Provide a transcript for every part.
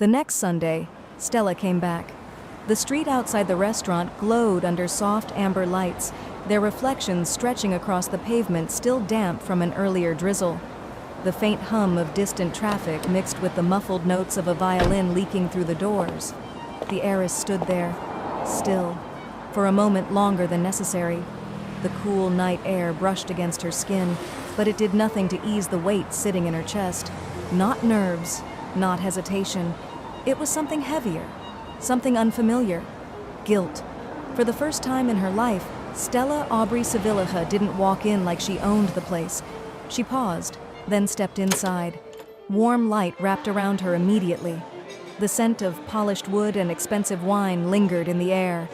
The next Sunday, Stella came back. The street outside the restaurant glowed under soft amber lights, their reflections stretching across the pavement still damp from an earlier drizzle. The faint hum of distant traffic mixed with the muffled notes of a violin leaking through the doors. The heiress stood there, still, for a moment longer than necessary. The cool night air brushed against her skin, but it did nothing to ease the weight sitting in her chest. Not nerves, not hesitation. It was something heavier, something unfamiliar. Guilt. For the first time in her life, Stella Aubrey Sevillaja didn't walk in like she owned the place. She paused, then stepped inside. Warm light wrapped around her immediately. The scent of polished wood and expensive wine lingered in the air.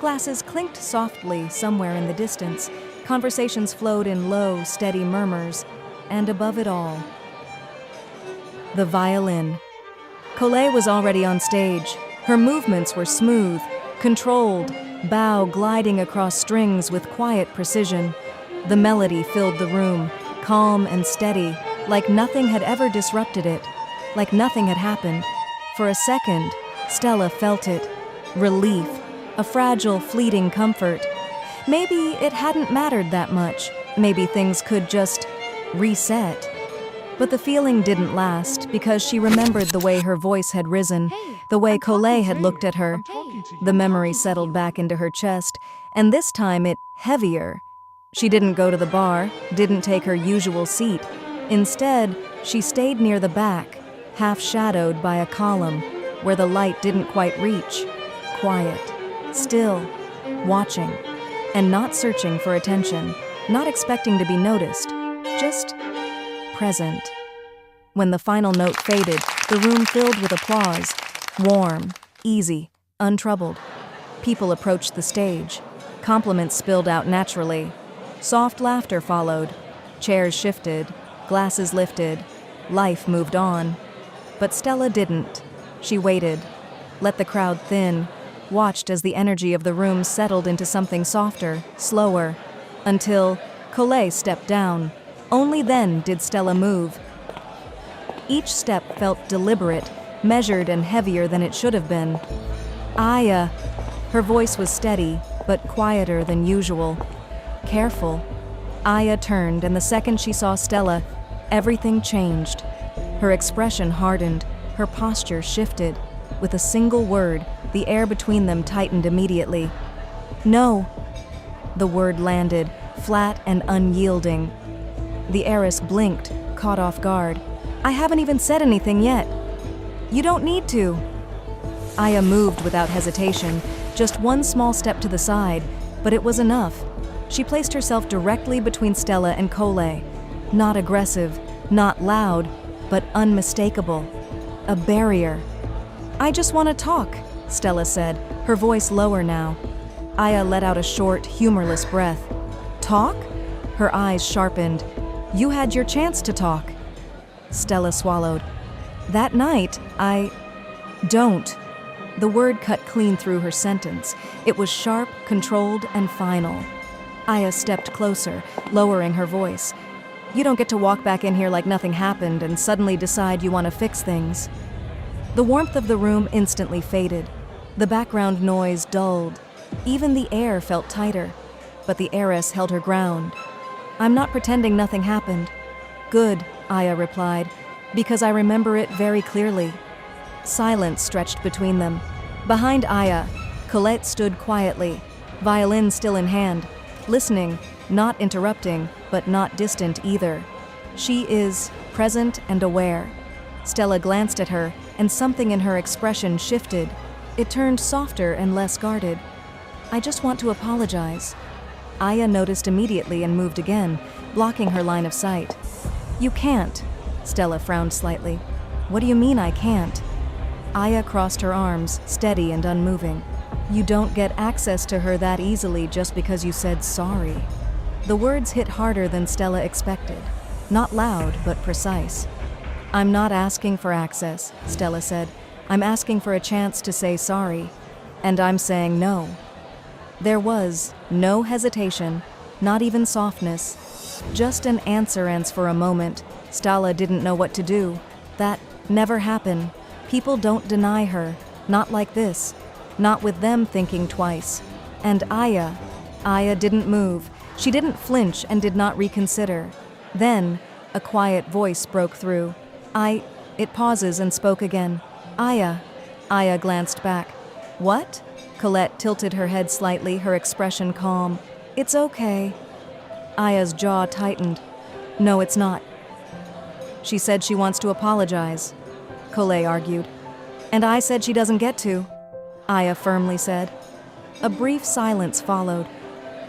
Glasses clinked softly somewhere in the distance. Conversations flowed in low, steady murmurs. And above it all, the violin. Colet was already on stage. Her movements were smooth, controlled, bow gliding across strings with quiet precision. The melody filled the room, calm and steady, like nothing had ever disrupted it, like nothing had happened. For a second, Stella felt it. Relief, a fragile, fleeting comfort. Maybe it hadn't mattered that much. Maybe things could just reset. But the feeling didn't last because she remembered the way her voice had risen, the way Colet had looked at her. The memory settled back into her chest, and this time it heavier. She didn't go to the bar, didn't take her usual seat. Instead, she stayed near the back, half shadowed by a column, where the light didn't quite reach. Quiet, still, watching, and not searching for attention, not expecting to be noticed, just present. When the final note faded, the room filled with applause. Warm, easy, untroubled. People approached the stage. Compliments spilled out naturally. Soft laughter followed. Chairs shifted, glasses lifted. Life moved on. But Stella didn't. She waited, let the crowd thin, watched as the energy of the room settled into something softer, slower, until Colet stepped down. Only then did Stella move. Each step felt deliberate, measured and heavier than it should have been. Aiah. Her voice was steady, but quieter than usual. Careful. Aiah turned, and the second she saw Stella, everything changed. Her expression hardened, her posture shifted. With a single word, the air between them tightened immediately. No. The word landed, flat and unyielding. The heiress blinked, caught off guard. I haven't even said anything yet. You don't need to. Aiah moved without hesitation, just one small step to the side, but it was enough. She placed herself directly between Stella and Colet. Not aggressive, not loud, but unmistakable. A barrier. I just want to talk, Stella said, her voice lower now. Aiah let out a short, humorless breath. Talk? Her eyes sharpened. You had your chance to talk. Stella swallowed. That night, Don't. The word cut clean through her sentence. It was sharp, controlled, and final. Aiah stepped closer, lowering her voice. You don't get to walk back in here like nothing happened and suddenly decide you want to fix things. The warmth of the room instantly faded. The background noise dulled. Even the air felt tighter. But the heiress held her ground. I'm not pretending nothing happened. Good, Aiah replied, because I remember it very clearly. Silence stretched between them. Behind Aiah, Colet stood quietly, violin still in hand, listening, not interrupting, but not distant either. She is present and aware. Stella glanced at her, and something in her expression shifted. It turned softer and less guarded. I just want to apologize. Aiah noticed immediately and moved again, blocking her line of sight. You can't. Stella frowned slightly. What do you mean I can't? Aiah crossed her arms, steady and unmoving. You don't get access to her that easily just because you said sorry. The words hit harder than Stella expected. Not loud, but precise. I'm not asking for access, Stella said. I'm asking for a chance to say sorry. And I'm saying no. There was no hesitation, not even softness. Just an answer for a moment. Stella didn't know what to do. That never happened. People don't deny her, not like this, not with them thinking twice. And Aiah didn't move. She didn't flinch and did not reconsider. Then, a quiet voice broke through. It pauses and spoke again. Aiah. Aiah glanced back. What? Colet tilted her head slightly, her expression calm. It's okay. Aiah's jaw tightened. No, it's not. She said she wants to apologize, Colet argued. And I said she doesn't get to, Aiah firmly said. A brief silence followed,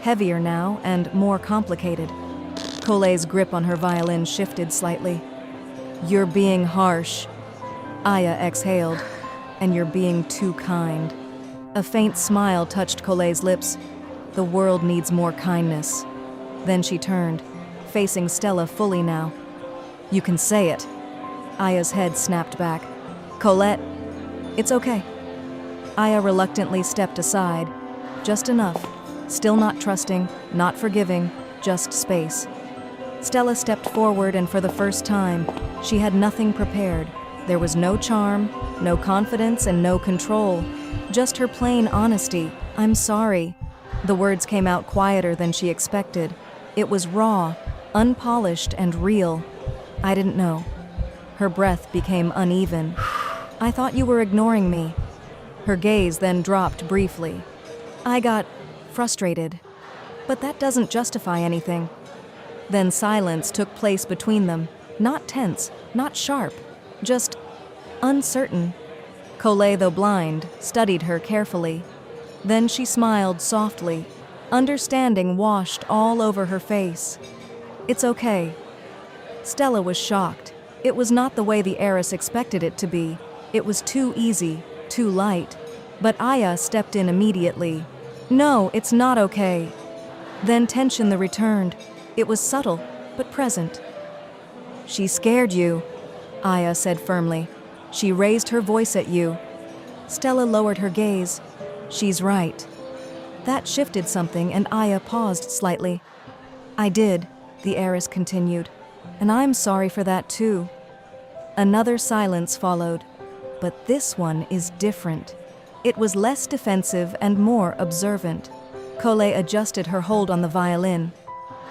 heavier now and more complicated. Colet's grip on her violin shifted slightly. You're being harsh, Aiah exhaled, and you're being too kind. A faint smile touched Colet's lips. The world needs more kindness. Then she turned, facing Stella fully now. You can say it. Aiah's head snapped back. Colet, it's okay. Aiah reluctantly stepped aside. Just enough. Still not trusting, not forgiving, just space. Stella stepped forward, and for the first time, she had nothing prepared. There was no charm, no confidence, and no control. Just her plain honesty. I'm sorry. The words came out quieter than she expected. It was raw, unpolished, and real. I didn't know. Her breath became uneven. I thought you were ignoring me. Her gaze then dropped briefly. I got frustrated. But that doesn't justify anything. Then silence took place between them. Not tense, not sharp, just uncertain. Colet, though blind, studied her carefully. Then she smiled softly. Understanding washed all over her face. It's okay. Stella was shocked. It was not the way the heiress expected it to be. It was too easy, too light. But Aiah stepped in immediately. No, it's not okay. Then tension returned. It was subtle, but present. She scared you, Aiah said firmly. She raised her voice at you. Stella lowered her gaze. She's right. That shifted something, and Aiah paused slightly. I did, the heiress continued. And I'm sorry for that too. Another silence followed. But this one is different. It was less defensive and more observant. Colet adjusted her hold on the violin.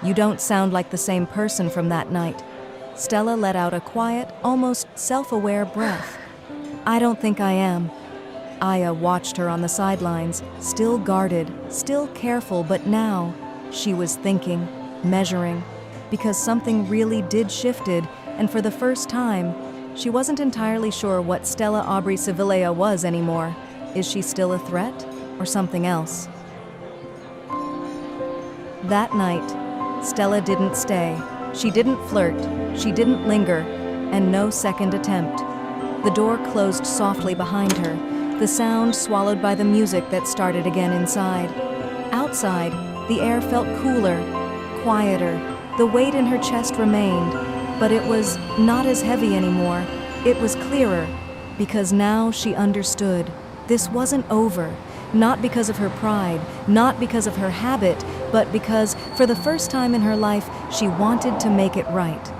You don't sound like the same person from that night. Stella let out a quiet, almost self-aware breath. I don't think I am. Aiah watched her on the sidelines, still guarded, still careful, but now she was thinking, measuring, because something really did shifted, and for the first time, she wasn't entirely sure what Stella Aubrey Sevillea was anymore. Is she still a threat, or something else? That night, Stella didn't stay. She didn't flirt. She didn't linger, and no second attempt. The door closed softly behind her, the sound swallowed by the music that started again inside. Outside, the air felt cooler, quieter. The weight in her chest remained, but it was not as heavy anymore. It was clearer, because now she understood. This wasn't over, not because of her pride, not because of her habit, but because, for the first time in her life, she wanted to make it right.